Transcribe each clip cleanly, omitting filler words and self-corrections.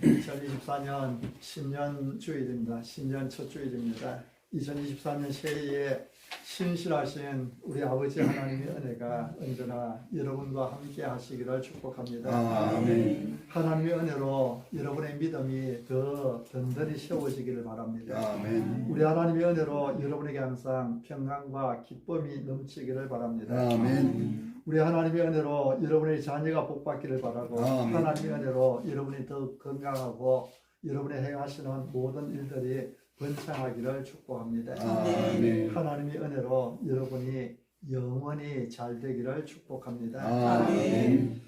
2024년 신년 주일입니다. 신년 첫 주일입니다. 2024년 새해에 신실하신 우리 아버지 하나님의 은혜가 언제나 여러분과 함께 하시기를 축복합니다. 아멘. 하나님의 은혜로 여러분의 믿음이 더 든든히 세워지기를 바랍니다. 아멘. 우리 하나님의 은혜로 여러분에게 항상 평강과 기쁨이 넘치기를 바랍니다. 아멘. 우리 하나님의 은혜로 여러분의 자녀가 복받기를 바라고, 아멘. 하나님의 은혜로 여러분이 더 건강하고 여러분의 행하시는 모든 일들이 번창하기를 축복합니다. 아멘. 하나님의 은혜로 여러분이 영원히 잘 되기를 축복합니다. 아멘.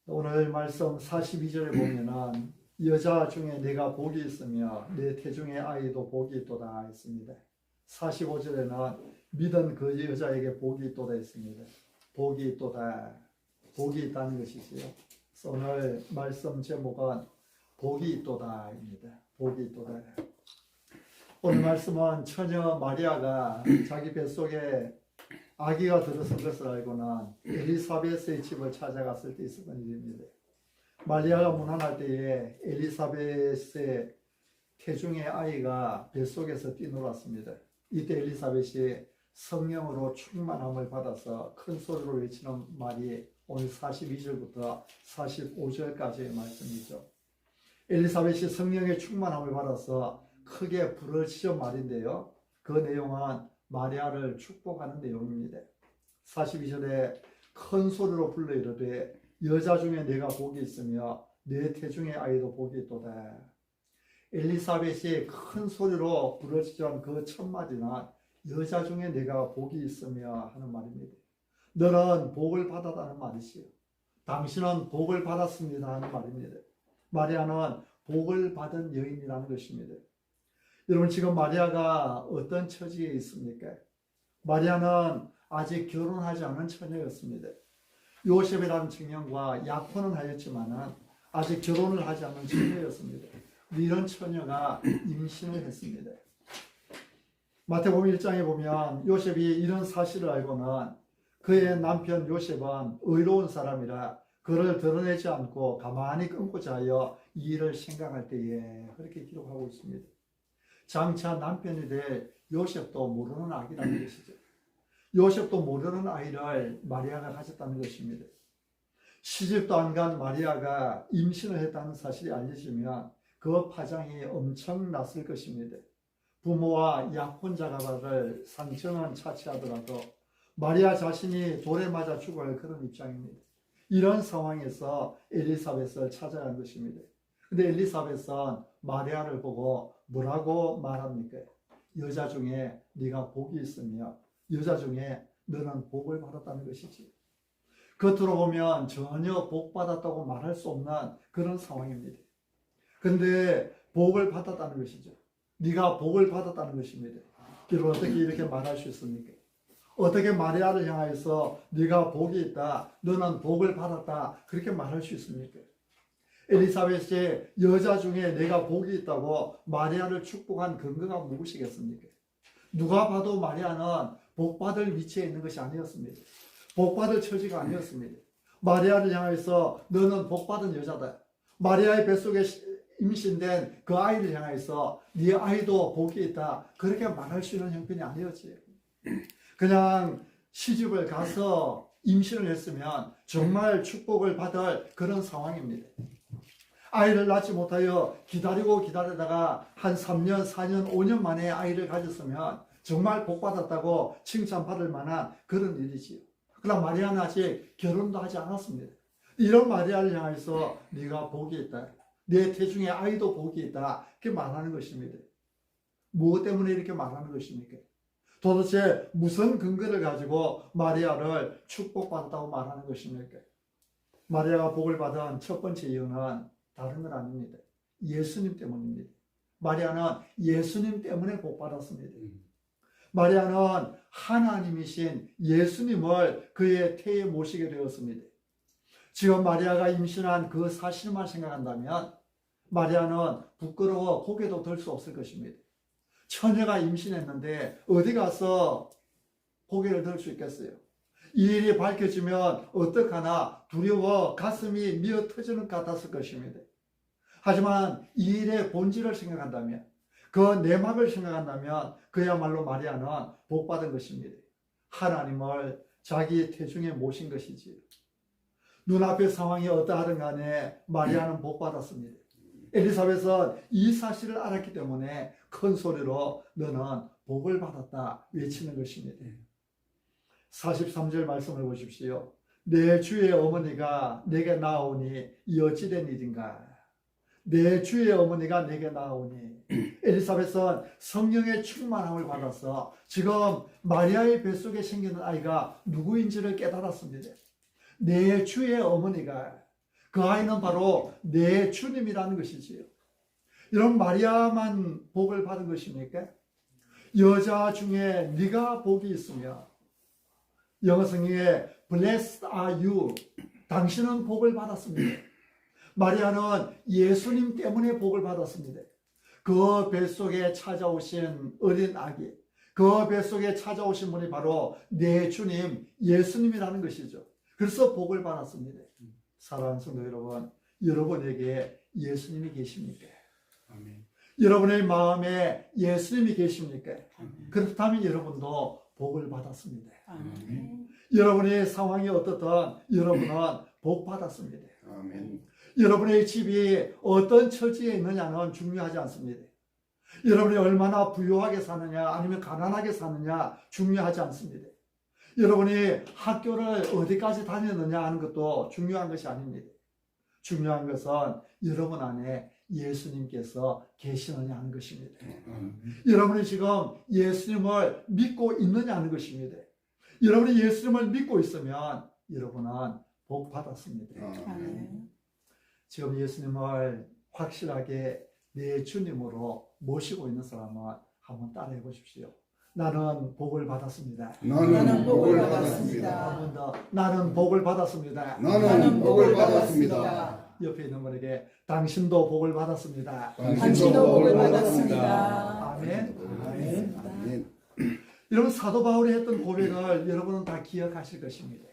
오늘 말씀 42절에 보면은 여자 중에 내가 복이 있으며 내 태중의 아이도 복이 있도다 했습니다. 45절에는 믿은 그 여자에게 복이 있도다 했습니다. 복이 있도다, 복이 있다는 것이지요. 오늘 말씀 제목은 복이 있도다입니다. 복이 있도다. 오늘 말씀은 처녀 마리아가 자기 뱃속에 아기가 들어선 것을 알고는 엘리사벳의 집을 찾아갔을 때 있었던 일입니다. 마리아가 문안할 때에 엘리사벳의 태중의 아이가 뱃속에서 뛰놀았습니다. 이때 엘리사벳이 성령으로 충만함을 받아서 큰 소리로 외치는 말이 오늘 42절부터 45절까지의 말씀이죠. 엘리사벳이 성령의 충만함을 받아서 크게 부르짖은 말인데요. 그 내용은 마리아를 축복하는 내용입니다. 42절에 큰 소리로 불러 이르되 여자 중에 내가 복이 있으며 내 태중의 아이도 복이 있도다. 엘리사벳이 큰 소리로 부르짖은 그 첫 마디는 여자 중에 내가 복이 있으며 하는 말입니다. 너는 복을 받았다는 말이지요. 당신은 복을 받았습니다 하는 말입니다. 마리아는 복을 받은 여인이라는 것입니다. 여러분, 지금 마리아가 어떤 처지에 있습니까? 마리아는 아직 결혼하지 않은 처녀였습니다. 요셉이라는 청년과 약혼은 하였지만 아직 결혼을 하지 않은 처녀였습니다. 이런 처녀가 임신을 했습니다. 마태복음 1장에 보면 요셉이 이런 사실을 알고는 그의 남편 요셉은 의로운 사람이라 그를 드러내지 않고 가만히 끊고자 하여 이 일을 생각할 때에 그렇게 기록하고 있습니다. 장차 남편이 될 요셉도 모르는 아기라는 것이죠. 요셉도 모르는 아이를 마리아가 가졌다는 것입니다. 시집도 안 간 마리아가 임신을 했다는 사실이 알려지면 그 파장이 엄청났을 것입니다. 부모와 약혼자가 받을 상처는 차치하더라도 마리아 자신이 돌에 맞아 죽을 그런 입장입니다. 이런 상황에서 엘리사벳을 찾아간 것입니다. 근데 엘리사벳은 마리아를 보고 뭐라고 말합니까? 여자 중에 네가 복이 있으며 여자 중에 너는 복을 받았다는 것이지. 겉으로 보면 전혀 복 받았다고 말할 수 없는 그런 상황입니다. 근데 복을 받았다는 것이죠. 네가 복을 받았다는 것입니다. 여러분, 어떻게 이렇게 말할 수 있습니까? 어떻게 마리아를 향해서 네가 복이 있다, 너는 복을 받았다, 그렇게 말할 수 있습니까? 엘리사벳이 여자 중에 내가 복이 있다고 마리아를 축복한 근거가 무엇이겠습니까? 누가 봐도 마리아는 복받을 위치에 있는 것이 아니었습니다. 복받을 처지가 아니었습니다. 마리아를 향해서 너는 복받은 여자다, 마리아의 뱃속에 임신된 그 아이를 향해서 네 아이도 복이 있다, 그렇게 말할 수 있는 형편이 아니었지. 그냥 시집을 가서 임신을 했으면 정말 축복을 받을 그런 상황입니다. 아이를 낳지 못하여 기다리다가 한 3년, 4년, 5년 만에 아이를 가졌으면 정말 복받았다고 칭찬받을 만한 그런 일이지요. 그러나 마리아는 아직 결혼도 하지 않았습니다. 이런 마리아를 향해서 네가 복이 있다, 내 태중에 아이도 복이 있다, 이렇게 말하는 것입니다. 무엇 때문에 이렇게 말하는 것입니까? 도대체 무슨 근거를 가지고 마리아를 축복받았다고 말하는 것입니까? 마리아가 복을 받은 첫 번째 이유는 다른 건 아닙니다. 예수님 때문입니다. 마리아는 예수님 때문에 복받았습니다. 마리아는 하나님이신 예수님을 그의 태에 모시게 되었습니다. 지금 마리아가 임신한 그 사실만 생각한다면 마리아는 부끄러워 고개도 들 수 없을 것입니다. 처녀가 임신했는데 어디 가서 고개를 들 수 있겠어요? 이 일이 밝혀지면 어떡하나 두려워 가슴이 미어 터지는 것 같았을 것입니다. 하지만 이 일의 본질을 생각한다면, 그 내막을 생각한다면 그야말로 마리아는 복받은 것입니다. 하나님을 자기 태중에 모신 것이지요. 눈앞의 상황이 어떠하든 간에 마리아는 복받았습니다. 엘리사벳은 이 사실을 알았기 때문에 큰 소리로 너는 복을 받았다 외치는 것입니다. 43절 말씀을 보십시오. 내 주의 어머니가 내게 나오니 이 어찌된 일인가. 내 주의 어머니가 내게 나오니. 엘리사벳은 성령의 충만함을 받아서 지금 마리아의 뱃속에 생기는 아이가 누구인지를 깨달았습니다. 내 주의 어머니가, 그 아이는 바로 내 주님이라는 것이지요. 이런 마리아만 복을 받은 것입니까? 여자 중에 네가 복이 있으며, 영어 성경에 Blessed are you, 당신은 복을 받았습니다. 마리아는 예수님 때문에 복을 받았습니다. 그 뱃속에 찾아오신 어린 아기, 그 뱃속에 찾아오신 분이 바로 내 주님 예수님이라는 것이죠. 그래서 복을 받았습니다. 사랑하는 성도 여러분, 여러분에게 예수님이 계십니까? 아멘. 여러분의 마음에 예수님이 계십니까? 아멘. 그렇다면 여러분도 복을 받았습니다. 아멘. 여러분의 상황이 어떻든 여러분은 복 받았습니다. 아멘. 여러분의 집이 어떤 처지에 있느냐는 중요하지 않습니다. 여러분이 얼마나 부유하게 사느냐 아니면 가난하게 사느냐 중요하지 않습니다. 여러분이 학교를 어디까지 다녔느냐 하는 것도 중요한 것이 아닙니다. 중요한 것은 여러분 안에 예수님께서 계시느냐 하는 것입니다. 여러분이 지금 예수님을 믿고 있느냐 하는 것입니다. 여러분이 예수님을 믿고 있으면 여러분은 복 받았습니다. 아멘. 지금 예수님을 확실하게 내 주님으로 모시고 있는 사람은 한번 따라해 보십시오. 나는 복을 받았습니다. 나는 복을 받았습니다. 한 번 더. 나는 복을 받았습니다. 나는 복을 받았습니다. 옆에 있는 분에게 당신도 복을 받았습니다. 당신도 복을 받았습니다. 아멘. 아멘. 아멘. 여러분, 사도 바울이 했던 고백을 여러분은 다 기억하실 것입니다.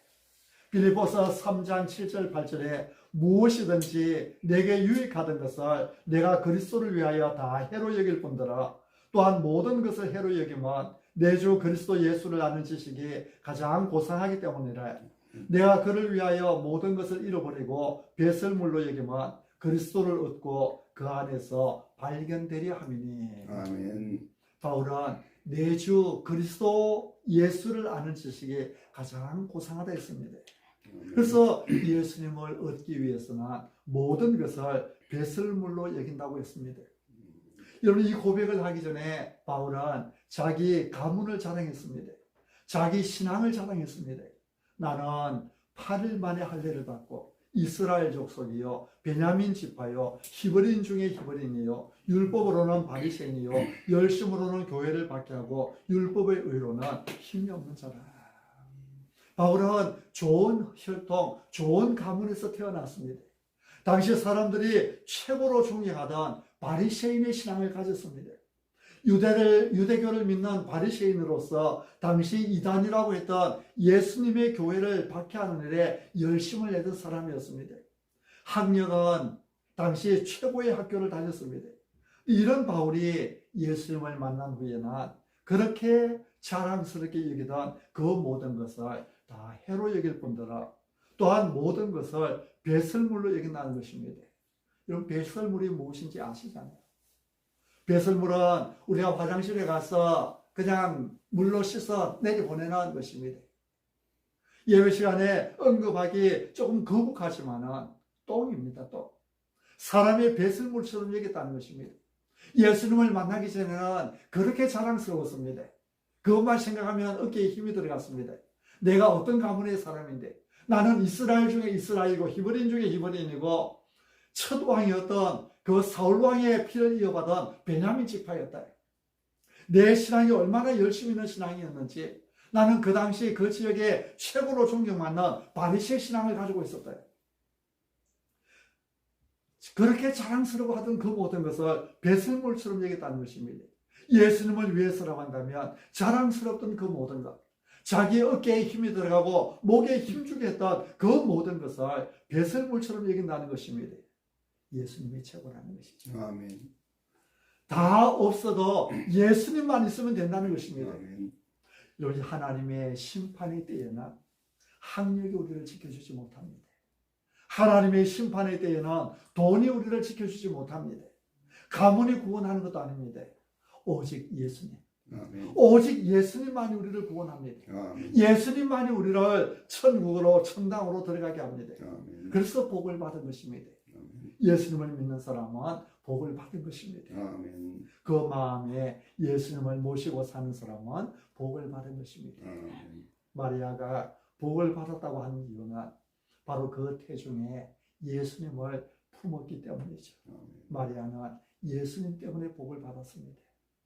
빌립보서 3장 7절 8절에 무엇이든지 내게 유익하던 것을 내가 그리스도를 위하여 다 해로 여길 뿐더러 또한 모든 것을 해로 여기면 내 주 그리스도 예수를 아는 지식이 가장 고상하기 때문이라. 내가 그를 위하여 모든 것을 잃어버리고 배설물로 여기면 그리스도를 얻고 그 안에서 발견되려 함이니. 아멘. 바울은 내 주 그리스도 예수를 아는 지식이 가장 고상하다 했습니다. 그래서 예수님을 얻기 위해서는 모든 것을 배설물로 여긴다고 했습니다. 여러분, 이 고백을 하기 전에 바울은 자기 가문을 자랑했습니다. 자기 신앙을 자랑했습니다. 나는 8일 만에 할례를 받고 이스라엘 족속이요 베냐민 지파요 히브리인 중에 히브리인이요 율법으로는 바리새인이요 열심으로는 교회를 받게 하고 율법의 의로는 힘이 없는 자라. 바울은 좋은 혈통, 좋은 가문에서 태어났습니다. 당시 사람들이 최고로 존경하던 바리새인의 신앙을 가졌습니다. 유대교를 믿는 바리새인으로서 당시 이단이라고 했던 예수님의 교회를 박해하는 일에 열심을 내던 사람이었습니다. 학력은 당시 최고의 학교를 다녔습니다. 이런 바울이 예수님을 만난 후에는 그렇게 자랑스럽게 여기던 그 모든 것을 다 해로 여길 뿐더러 또한 모든 것을 배설물로 여긴다는 것입니다. 여러분, 배설물이 무엇인지 아시잖아요. 배설물은 우리가 화장실에 가서 그냥 물로 씻어 내려보내는 것입니다. 예배 시간에 언급하기 조금 거북하지만은 똥입니다, 똥. 사람의 배설물처럼 여겼다는 것입니다. 예수님을 만나기 전에는 그렇게 자랑스러웠습니다. 그것만 생각하면 어깨에 힘이 들어갔습니다. 내가 어떤 가문의 사람인데, 나는 이스라엘 중에 이스라엘이고 히브리인 중에 히브리인이고 첫 왕이었던 그 사울 왕의 피를 이어받은 베냐민 지파였다. 내 신앙이 얼마나 열심히 있는 신앙이었는지 나는 그 당시 그 지역에 최고로 존경받는 바리새 신앙을 가지고 있었다. 그렇게 자랑스러워하던 그 모든 것을 배설물처럼 여겼다는 것입니다. 예수님을 위해서라고 한다면 자랑스럽던 그 모든 것, 자기 어깨에 힘이 들어가고 목에 힘주게 했던 그 모든 것을 배설물처럼 여긴다는 것입니다. 예수님이 최고라는 것이죠. 아멘. 다 없어도 예수님만 있으면 된다는 것입니다. 아멘. 여러분, 하나님의 심판의 때에는 학력이 우리를 지켜주지 못합니다. 하나님의 심판의 때에는 돈이 우리를 지켜주지 못합니다. 가문이 구원하는 것도 아닙니다. 오직 예수님. 아멘. 오직 예수님만이 우리를 구원합니다. 아멘. 예수님만이 우리를 천국으로, 천당으로 들어가게 합니다. 아멘. 그래서 복을 받은 것입니다. 아멘. 예수님을 믿는 사람은 복을 받은 것입니다. 아멘. 그 마음에 예수님을 모시고 사는 사람은 복을 받은 것입니다. 아멘. 마리아가 복을 받았다고 하는 이유는 바로 그 태중에 예수님을 품었기 때문이죠. 아멘. 마리아는 예수님 때문에 복을 받았습니다.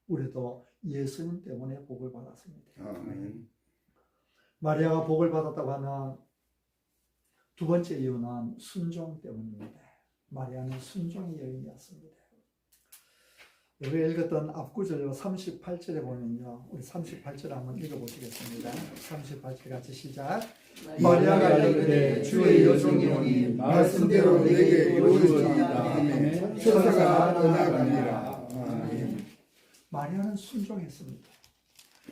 우리도 예수님 때문에 복을 받았습니다. 아멘. 마리아가 복을 받았다고 하는 두 번째 이유는 순종 때문입니다. 마리아는 순종의 여인이었습니다. 우리가 읽었던 앞구절 38절에 보면요, 우리 38절 한번 읽어보시겠습니다. 38절 같이 시작. 마리아가 이르되 주의 여종이오니 말씀대로 내게 이루어지리이다 하매 천사가 떠나가니라. 아멘. 마리아는 순종했습니다.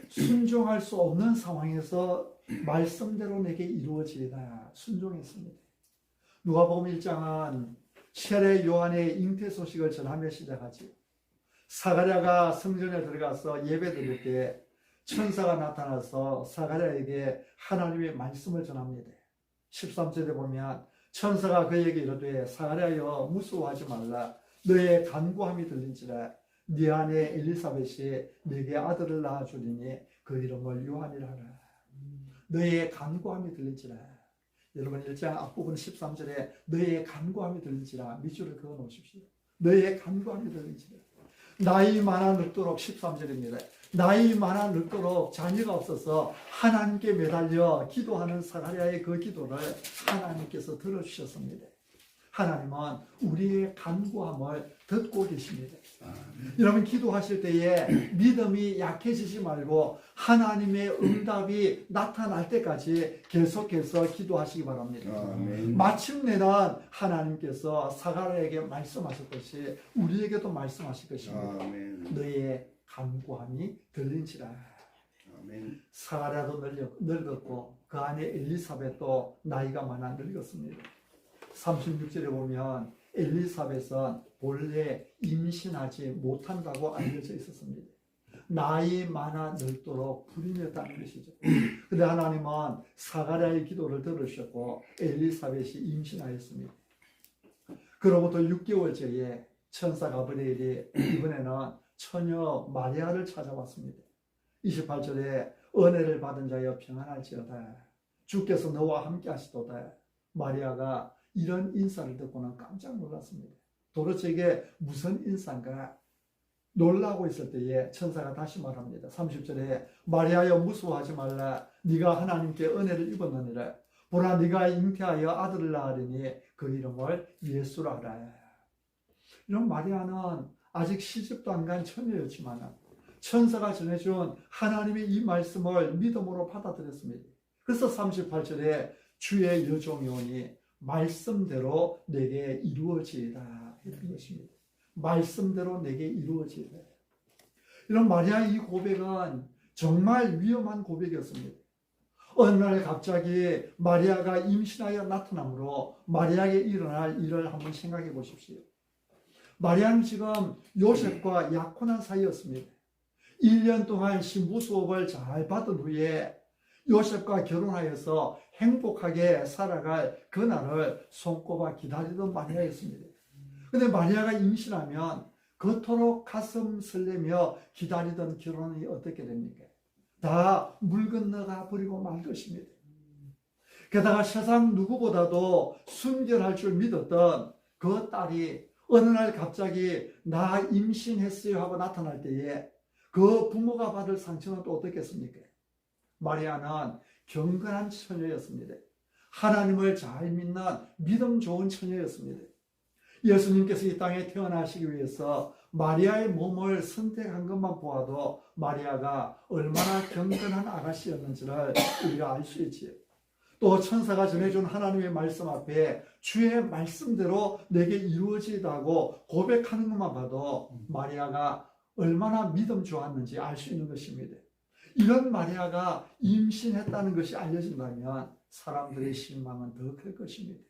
순종할 수 없는 상황에서 말씀대로 내게 이루어지리다 순종했습니다. 누가복음 1장은 세례 요한의 잉태 소식을 전하며 시작하지. 사가랴가 성전에 들어가서 예배 드릴 때 천사가 나타나서 사가랴에게 하나님의 말씀을 전합니다. 13절에 보면 천사가 그에게 이르되 사가랴여 무서워하지 말라. 너의 간구함이 들린지라. 네 아내 엘리사벳이 네게 아들을 낳아주리니 그 이름을 요한이라 하라. 너의 간구함이 들린지라. 여러분 1장 앞부분 13절에 너의 간구함이 들린지라 밑줄을 그어 놓으십시오. 너의 간구함이 들린지라. 나이 많아 늙도록 13절입니다. 나이 많아 늙도록 자녀가 없어서 하나님께 매달려 기도하는 사가랴의 그 기도를 하나님께서 들어주셨습니다. 하나님은 우리의 간구함을 듣고 계십니다. 여러분 기도하실 때에 믿음이 약해지지 말고 하나님의 응답이 나타날 때까지 계속해서 기도하시기 바랍니다. 아멘. 마침내는 하나님께서 사가랴에게 말씀하셨듯이 우리에게도 말씀하실 것입니다. 아멘. 너의 간구함이 들린지라. 아멘. 사가랴도 늙었고 그 안에 엘리사벳도 나이가 많아 늙었습니다. 36절에 보면 엘리사벳은 본래 임신하지 못한다고 알려져 있었습니다. 나이 많아 늙도록 불임했다는 것이죠. 그런데 하나님은 사가랴의 기도를 들으셨고 엘리사벳이 임신하였습니다. 그로부터 6개월째에 천사 가브리엘이 이번에는 처녀 마리아를 찾아왔습니다. 28절에 은혜를 받은 자여 평안할지어다. 주께서 너와 함께 하시도다. 마리아가 이런 인사를 듣고는 깜짝 놀랐습니다. 도대체 이게 무슨 인사인가 놀라고 있을 때에 천사가 다시 말합니다. 30절에 마리아여 무서워하지 말라. 네가 하나님께 은혜를 입었느니라. 보라 네가 잉태하여 아들을 낳으리니 그 이름을 예수라 하라. 이런 마리아는 아직 시집도 안 간 처녀였지만 천사가 전해준 하나님의 이 말씀을 믿음으로 받아들였습니다. 그래서 38절에 주의 여종이오니 말씀대로 내게 이루어지리라 했던 것입니다. 말씀대로 내게 이루어지리라. 이런 마리아의 이 고백은 정말 위험한 고백이었습니다. 어느 날 갑자기 마리아가 임신하여 나타나므로 마리아에게 일어날 일을 한번 생각해 보십시오. 마리아는 지금 요셉과 약혼한 사이였습니다. 1년 동안 신부 수업을 잘 받은 후에 요셉과 결혼하여서 행복하게 살아갈 그날을 손꼽아 기다리던 마리아였습니다. 그런데 마리아가 임신하면 그토록 가슴 설레며 기다리던 결혼이 어떻게 됩니까? 다 물 건너가 버리고 말 것입니다. 게다가 세상 누구보다도 순결할 줄 믿었던 그 딸이 어느 날 갑자기 나 임신했어요 하고 나타날 때에 그 부모가 받을 상처는 또 어떻겠습니까? 마리아는 경건한 처녀였습니다. 하나님을 잘 믿는 믿음 좋은 처녀였습니다. 예수님께서 이 땅에 태어나시기 위해서 마리아의 몸을 선택한 것만 보아도 마리아가 얼마나 경건한 아가씨였는지를 우리가 알 수 있지요. 또 천사가 전해준 하나님의 말씀 앞에 주의 말씀대로 내게 이루어지다고 고백하는 것만 봐도 마리아가 얼마나 믿음 좋았는지 알 수 있는 것입니다. 이런 마리아가 임신했다는 것이 알려진다면 사람들의 실망은 더 클 것입니다.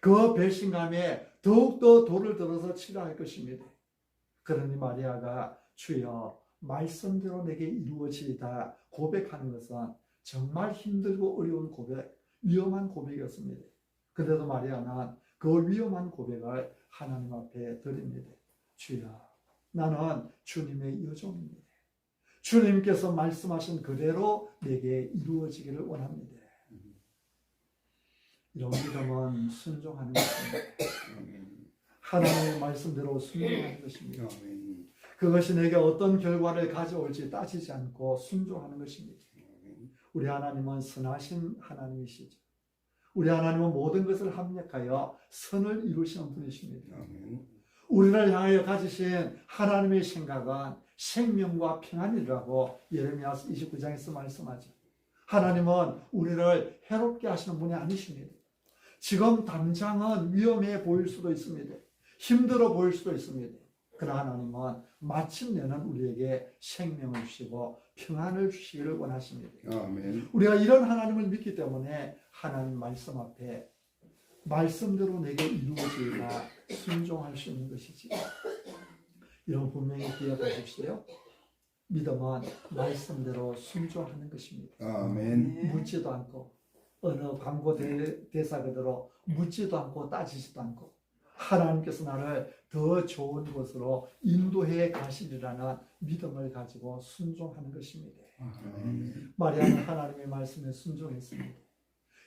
그 배신감에 더욱더 돌을 들어서 치료할 것입니다. 그러니 마리아가 주여 말씀대로 내게 이루어지이다 고백하는 것은 정말 힘들고 어려운 고백, 위험한 고백이었습니다. 그래도 마리아는 그 위험한 고백을 하나님 앞에 드립니다. 주여, 나는 주님의 여종입니다. 주님께서 말씀하신 그대로 내게 이루어지기를 원합니다. 이런 믿음은 순종하는 것입니다. 하나님의 말씀대로 순종하는 것입니다. 그것이 내게 어떤 결과를 가져올지 따지지 않고 순종하는 것입니다. 우리 하나님은 선하신 하나님이시죠. 우리 하나님은 모든 것을 합력하여 선을 이루시는 분이십니다. 우리를 향하여 가지신 하나님의 생각은 생명과 평안이라고 예레미야서 29장에서 말씀하죠. 하나님은 우리를 해롭게 하시는 분이 아니십니다. 지금 당장은 위험해 보일 수도 있습니다. 힘들어 보일 수도 있습니다. 그러나 하나님은 마침내는 우리에게 생명을 주시고 평안을 주시기를 원하십니다. 아멘. 우리가 이런 하나님을 믿기 때문에 하나님 말씀 앞에 말씀대로 내게 이루어지리라 순종할 수 있는 것이지. 이런 분명히 기억하십시오. 믿음은 말씀대로 순종하는 것입니다. 아멘. 묻지도 않고 어느 광고 대사 그대로 묻지도 않고 따지지도 않고 하나님께서 나를 더 좋은 곳으로 인도해 가시리라는 믿음을 가지고 순종하는 것입니다. 아멘. 마리아는 하나님의 말씀에 순종했습니다.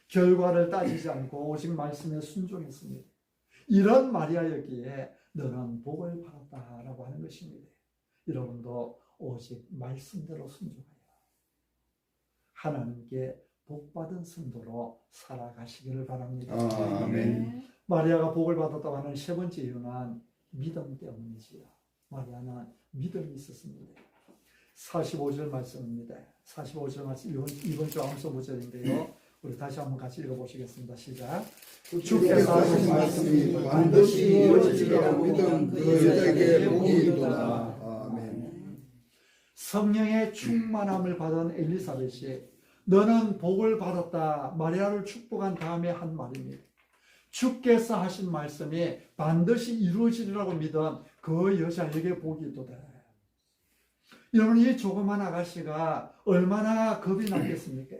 결과를 따지지 않고 오직 말씀에 순종했습니다. 이런 마리아였기에 너는 복을 받았다라고 하는 것입니다. 여러분도 오직 말씀대로 순종하여 하나님께 복받은 성도로 살아가시기를 바랍니다. 아멘. 마리아가 복을 받았다고 하는 세 번째 이유는 믿음 때문이지요. 마리아는 믿음이 있었습니다. 45절 말씀입니다. 45절 말씀 이번 주 암소 구절인데요. 우리 다시 한번 같이 읽어보시겠습니다. 시작. 주께서 하신 말씀이 반드시 이루어지리라고 믿은 그 여자에게 복이 있도다. 아멘. 성령의 충만함을 받은 엘리사벳이 너는 복을 받았다 마리아를 축복한 다음에 한 말입니다. 주께서 하신 말씀이 반드시 이루어지리라고 믿은 그 여자에게 복이 있도다. 여러분, 이 조그만 아가씨가 얼마나 겁이 났겠습니까?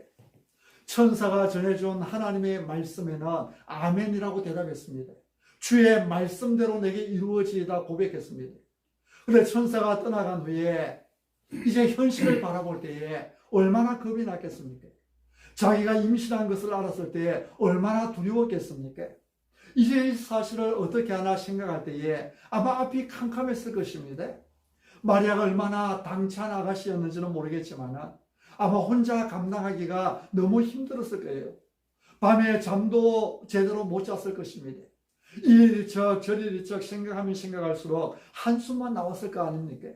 천사가 전해준 하나님의 말씀에는 아멘이라고 대답했습니다. 주의 말씀대로 내게 이루어지다 고백했습니다. 그런데 천사가 떠나간 후에 이제 현실을 바라볼 때에 얼마나 겁이 났겠습니까? 자기가 임신한 것을 알았을 때 얼마나 두려웠겠습니까? 이제 이 사실을 어떻게 하나 생각할 때에 아마 앞이 캄캄했을 것입니다. 마리아가 얼마나 당찬 아가씨였는지는 모르겠지만 아마 혼자 감당하기가 너무 힘들었을 거예요. 밤에 잠도 제대로 못 잤을 것입니다. 이리적 저리적 생각하면 생각할수록 한숨만 나왔을 거 아닙니까?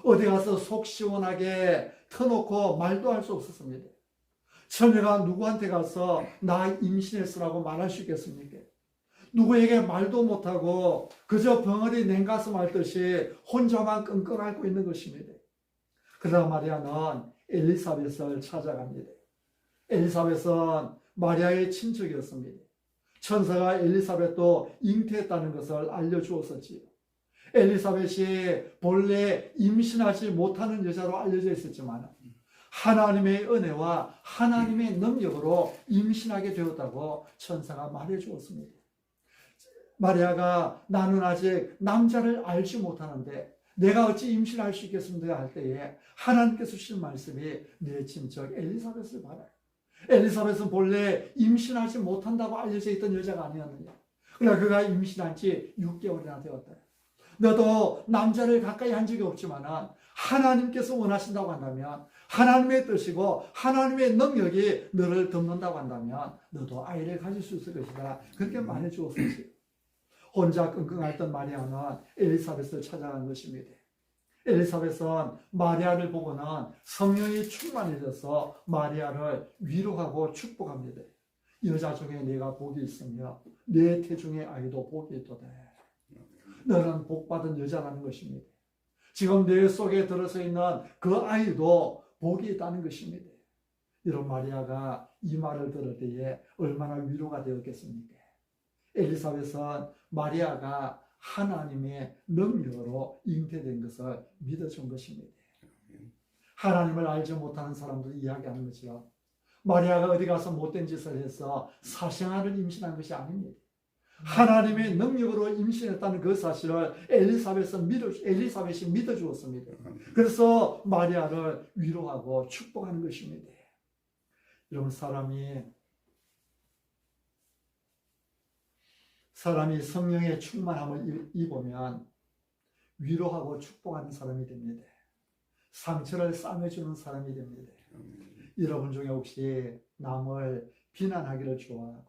어디 가서 속 시원하게 터놓고 말도 할 수 없었습니다. 처녀가 누구한테 가서 나 임신했으라고 말할 수 있겠습니까? 누구에게 말도 못하고 그저 벙어리 냉가슴 앓듯이 혼자만 끙끙 앓고 있는 것입니다. 그러나 마리아는 엘리사벳을 찾아갑니다. 엘리사벳은 마리아의 친척이었습니다. 천사가 엘리사벳도 잉태했다는 것을 알려주었었지요. 엘리사벳이 본래 임신하지 못하는 여자로 알려져 있었지만 하나님의 은혜와 하나님의 능력으로 임신하게 되었다고 천사가 말해주었습니다. 마리아가 나는 아직 남자를 알지 못하는데 내가 어찌 임신할 수 있겠습니까 할 때에 하나님께서 주신 말씀이 내 친척 엘리사벳을 봐라. 엘리사벳은 본래 임신하지 못한다고 알려져 있던 여자가 아니었느냐. 그러나 그가 임신한 지 6개월이나 되었다. 너도 남자를 가까이 한 적이 없지만 하나님께서 원하신다고 한다면 하나님의 뜻이고 하나님의 능력이 너를 덮는다고 한다면 너도 아이를 가질 수 있을 것이다. 그렇게 말해주었었지. 혼자 끙끙 앓던 마리아는 엘리사벳을 찾아간 것입니다. 엘리사벳은 마리아를 보고는 성령이 충만해져서 마리아를 위로하고 축복합니다. 여자 중에 내가 복이 있으며 내 태중의 아이도 복이 있도다. 너는 복받은 여자라는 것입니다. 지금 내 속에 들어서 있는 그 아이도 복이 있다는 것입니다. 이런 마리아가 이 말을 들을 때에 얼마나 위로가 되었겠습니까? 엘리사벳은 마리아가 하나님의 능력으로 잉태된 것을 믿어준 것입니다. 하나님을 알지 못하는 사람들이 이야기하는 것이요, 마리아가 어디 가서 못된 짓을 해서 사생아를 임신한 것이 아닙니다. 하나님의 능력으로 임신했다는 그 사실을 엘리사벳이 믿어주었습니다. 그래서 마리아를 위로하고 축복하는 것입니다. 여러분, 사람이 성령의 충만함을 입으면 위로하고 축복하는 사람이 됩니다. 상처를 싸매주는 사람이 됩니다. 여러분 중에 혹시 남을 비난하기를 좋아하고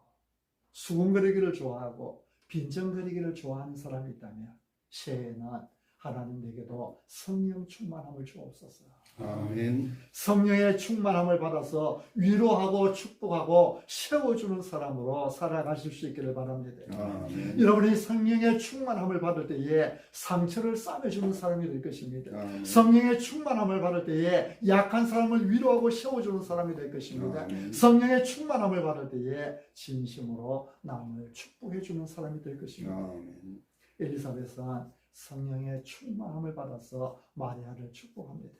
수군거리기를 좋아하고 빈정거리기를 좋아하는 사람이 있다면 새해에는 하나님 내게도 성령 충만함을 주옵소서. 아멘. 성령의 충만함을 받아서 위로하고 축복하고 세워주는 사람으로 살아가실 수 있기를 바랍니다. 아멘. 여러분이 성령의 충만함을 받을 때에 상처를 싸매주는 사람이 될 것입니다. 아멘. 성령의 충만함을 받을 때에 약한 사람을 위로하고 세워주는 사람이 될 것입니다. 아멘. 성령의 충만함을 받을 때에 진심으로 남을 축복해주는 사람이 될 것입니다. 아멘. 엘리사벳은 성령의 충만함을 받아서 마리아를 축복합니다.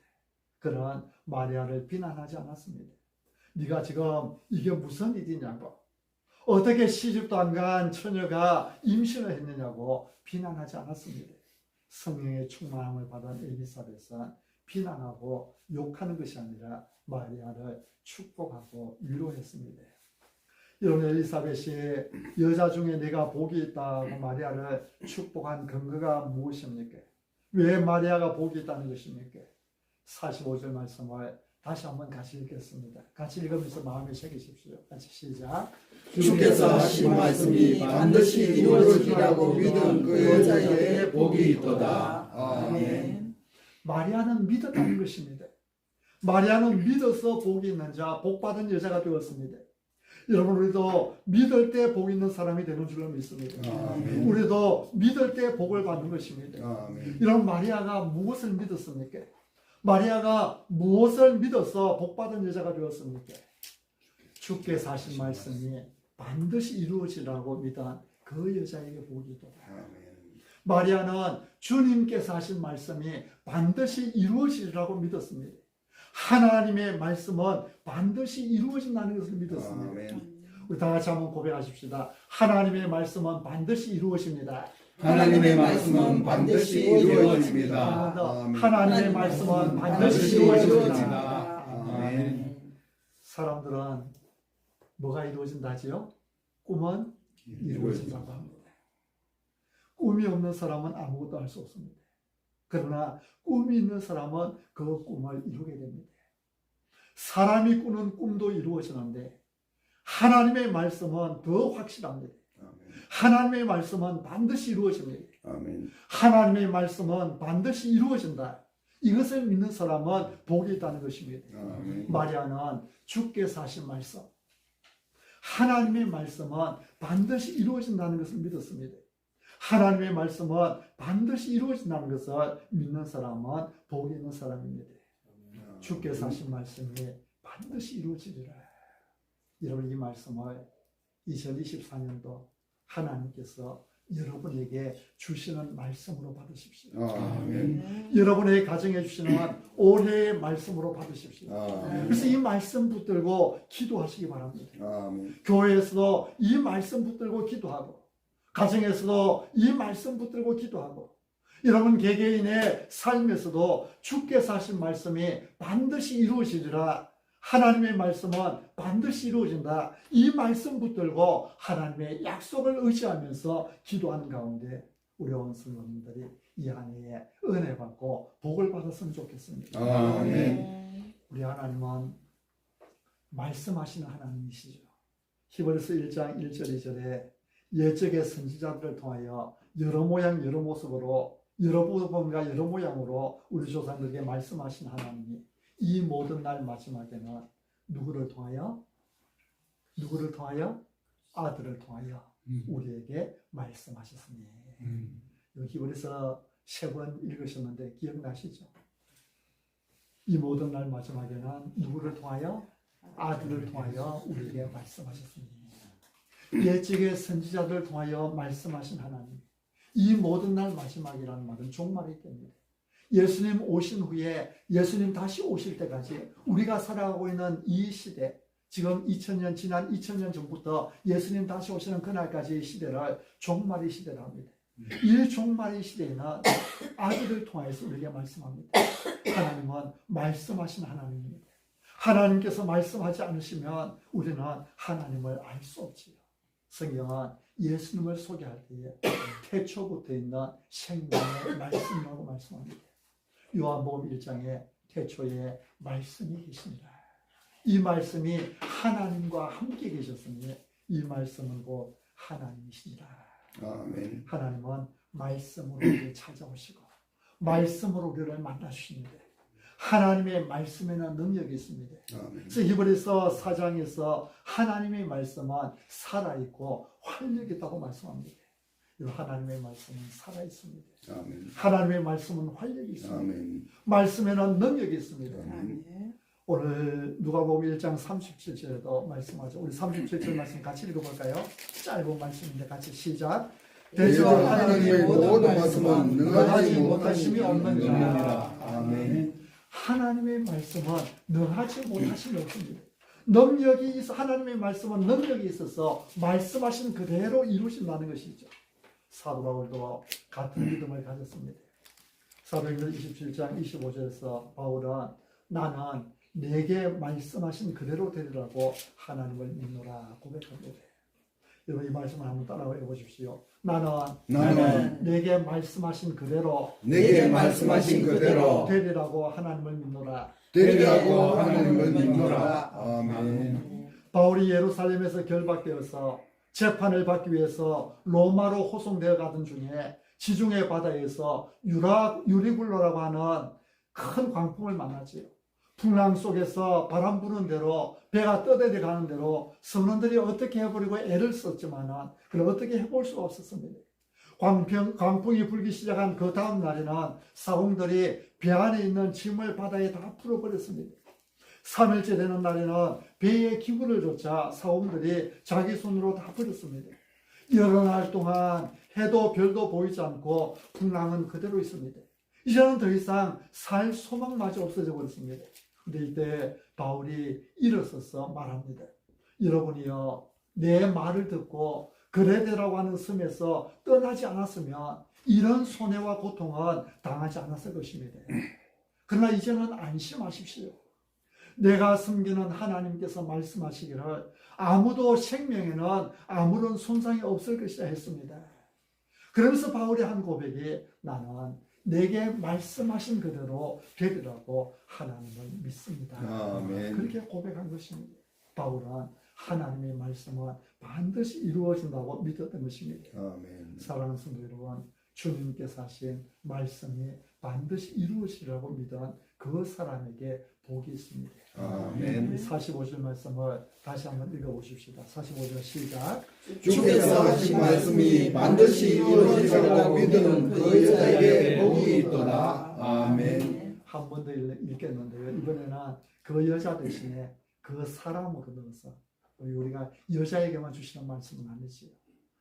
그는 마리아를 비난하지 않았습니다. 네가 지금 이게 무슨 일이냐고, 어떻게 시집도 안 간 처녀가 임신을 했느냐고 비난하지 않았습니다. 성령의 충만함을 받은 엘리사벳은 비난하고 욕하는 것이 아니라 마리아를 축복하고 위로했습니다. 여러분, 엘리사벳이 여자 중에 내가 복이 있다고 마리아를 축복한 근거가 무엇입니까? 왜 마리아가 복이 있다는 것입니까? 45절 말씀을 다시 한번 같이 읽겠습니다. 같이 읽으면서 마음에 새기십시오. 같이 시작. 주께서 하신 말씀이 반드시 이루어지리라고 믿은 그 여자에게 복이 있도다. 아멘. 마리아는 믿었다는 것입니다. 마리아는 믿어서 복이 있는 자, 복받은 여자가 되었습니다. 여러분, 우리도 믿을 때 복 있는 사람이 되는 줄로 믿습니다. 아멘. 우리도 믿을 때 복을 받는 것입니다. 아멘. 여러분, 마리아가 무엇을 믿었습니까? 마리아가 무엇을 믿어서 복받은 여자가 되었습니까? 주께서 하신 말씀이 반드시 이루어지라고 믿은 그 여자에게 복이 있도다. 마리아는 주님께서 하신 말씀이 반드시 이루어지리라고 믿었습니다. 하나님의 말씀은 반드시 이루어진다는 것을 믿었습니다. 아멘. 우리 다 같이 한번 고백하십시다. 하나님의 말씀은 반드시 이루어집니다. 하나님의 말씀은 반드시 이루어집니다. 아멘. 하나님의 말씀은 반드시 이루어집니다. 아멘. 사람들은 뭐가 이루어진다지요? 꿈은 이루어진다고 합니다. 꿈이 없는 사람은 아무것도 할 수 없습니다. 그러나 꿈이 있는 사람은 그 꿈을 이루게 됩니다. 사람이 꾸는 꿈도 이루어지는데 하나님의 말씀은 더 확실합니다. 하나님의 말씀은 반드시 이루어집니다. 아멘. 하나님의 말씀은 반드시 이루어진다. 이것을 믿는 사람은 복이 있다는 것입니다. 아멘. 마리아는 주께서 하신 말씀, 하나님의 말씀은 반드시 이루어진다는 것을 믿었습니다. 하나님의 말씀은 반드시 이루어진다는 것을 믿는 사람은 복이 있는 사람입니다. 주께서 하신 말씀이 반드시 이루어지리라. 여러분, 이 말씀을 2024년도 하나님께서 여러분에게 주시는 말씀으로 받으십시오. 아멘. 여러분의 가정에 주시는 올해의 말씀으로 받으십시오. 아멘. 그래서 이 말씀 붙들고 기도하시기 바랍니다. 아멘. 교회에서도 이 말씀 붙들고 기도하고, 가정에서도 이 말씀 붙들고 기도하고, 여러분 개개인의 삶에서도 주께서 하신 말씀이 반드시 이루어지리라. 하나님의 말씀은 반드시 이루어진다. 이 말씀 붙들고 하나님의 약속을 의지하면서 기도하는 가운데 우리 온 성도님들이 이 한 해에 은혜 받고 복을 받았으면 좋겠습니다. 아멘. 우리 하나님은 말씀하시는 하나님이시죠. 히브리서 1장 1절 2절에 옛적의 선지자들을 통하여 여러 모양 여러 모습으로 여러 부분과 여러 모양으로 우리 조상들에게 말씀하신 하나님이 이 모든 날 마지막에는 누구를 통하여 아들을 통하여 우리에게 말씀하셨습니다. 히브리서 3번 읽으셨는데 기억나시죠? 이 모든 날 마지막에는 누구를 통하여? 아들을 통하여 우리에게 말씀하셨습니다. 옛적의 선지자들을 통하여 말씀하신 하나님, 이 모든 날 마지막이라는 말은 종말이 됩니다. 예수님 오신 후에 예수님 다시 오실 때까지 우리가 살아가고 있는 이 시대, 지금 2000년 지난 2000년 전부터 예수님 다시 오시는 그날까지의 시대를 종말의 시대라 합니다. 이 종말의 시대에는 아들을 통해서 우리에게 말씀합니다. 하나님은 말씀하신 하나님입니다. 하나님께서 말씀하지 않으시면 우리는 하나님을 알 수 없지요. 성경은 예수님을 소개할 때에 태초부터 있는 생명의 말씀이라고 말씀합니다. 요한복음 1장에 태초에 말씀이 계십니다. 이 말씀이 하나님과 함께 계셨으니 이 말씀은 곧 하나님이십니다. 아멘. 하나님은 말씀으로 우리를 찾아오시고 말씀으로 우리를 만나주십니다. 하나님의 말씀에는 능력이 있습니다. 그래서 히브리서 4장에서 하나님의 말씀은 살아있고 활력이 있다고 말씀합니다. 하나님의 말씀은 살아있습니다. 아멘. 하나님의 말씀은 활력이 있습니다. 아멘. 말씀에는 능력이 있습니다. 아멘. 오늘 누가복음 1장 37절에도 말씀하죠. 우리 37절 말씀 같이 읽어볼까요? 짧은 말씀인데 같이 시작. 대저 하나님의 모든 말씀은 능하지 못하심이 없는 자라. 아멘. 하나님의 말씀은 능하지 못하심이 없습니다. 능력이 있어, 하나님의 말씀은 능력이 있어서 말씀하신 그대로 이루신다는 것이죠. 사도 바울도 같은 믿음을 가졌습니다. 사도행전 27장 25절에서 바울은 나는 내게 말씀하신 그대로 되리라고 하나님을 믿노라 고백합니다. 여러분 이 말씀을 한번 따라해 보십시오. 나는 내게 말씀하신 그대로 되리라고 하나님을 믿노라. 아멘. 바울이 예루살렘에서 결박되어서 재판을 받기 위해서 로마로 호송되어 가던 중에 지중해 바다에서 유리굴로라고 하는 큰 광풍을 만났지요. 풍랑 속에서 바람 부는 대로 배가 떠내려 가는 대로 선원들이 어떻게 해보려고 애를 썼지만은 그걸 어떻게 해볼 수가 없었습니다. 광풍이 불기 시작한 그 다음 날에는 사공들이 배 안에 있는 짐을 바다에 다 풀어버렸습니다. 3일째 되는 날에는 배의 기구를 조차 사공들이 자기 손으로 다 버렸습니다. 여러 날 동안 해도 별도 보이지 않고 풍랑은 그대로 있습니다. 이제는 더 이상 살 소망마저 없어져 버렸습니다. 근데 이때 바울이 일어서서 말합니다. 여러분이요, 내 말을 듣고 그레데라고 하는 섬에서 떠나지 않았으면 이런 손해와 고통은 당하지 않았을 것입니다. 그러나 이제는 안심하십시오. 내가 섬기는 하나님께서 말씀하시기를 아무도 생명에는 아무런 손상이 없을 것이라 했습니다. 그러면서 바울이 한 고백이 나는 내게 말씀하신 그대로 되리라고 하나님을 믿습니다. 아멘. 그렇게 고백한 것입니다. 바울은 하나님의 말씀은 반드시 이루어진다고 믿었던 것입니다. 아멘. 사랑하는 성도 여러분, 주님께서 하신 말씀이 반드시 이루어지라고 믿은 그 사람에게 복이 있습니다. 아멘. 45절 말씀을 다시 한번 읽어보십시다. 45절 시작. 주께서 하신 말씀이 반드시 이루어지라고 믿는 그 여자에게 복이 있도다. 아멘. 한 번 더 읽겠는데요. 이번에는 그 여자 대신에 그 사람으로 넣어서 우리가 여자에게만 주시는 말씀은 아니지요.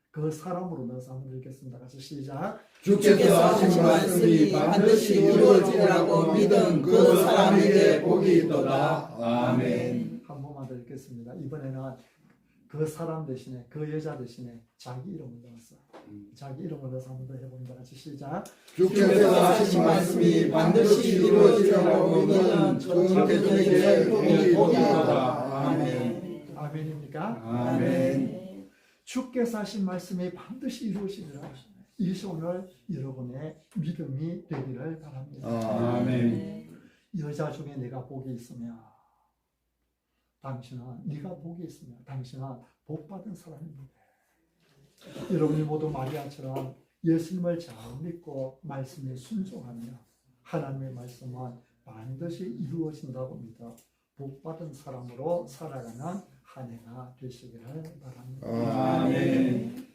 그 사람으로 넣어서 한번 읽겠습니다. 같이 시작. 주께서 하신 말씀이 반드시 이루어지라고 믿은 그 사람에게 복이 있도다. 아멘. 한 번만 더 읽겠습니다. 이번에는 그 사람 대신에 그 여자 대신에 자기 이름을 넣었어. 자기 이름을 넣어서 한 번 더 해봅니다. 같이 시작. 주께서 하신 말씀이 반드시 이루어지라고 믿는 그 여자에게 복이 있도다. 아멘. 아멘입니까? 아멘. 주께서 하신 말씀이 반드시 이루어지리라. 이것이 오늘 여러분의 믿음이 되기를 바랍니다. 아멘. 여자 중에 내가 복이 있으며 당신은 네가 복이 있으며 당신은 복받은 사람입니다. 여러분이 모두 마리아처럼 예수님을 잘 믿고 말씀에 순종하며 하나님의 말씀은 반드시 이루어진다고 믿어 복받은 사람으로 살아가는 한 해가 되시기를 바랍니다. 아멘.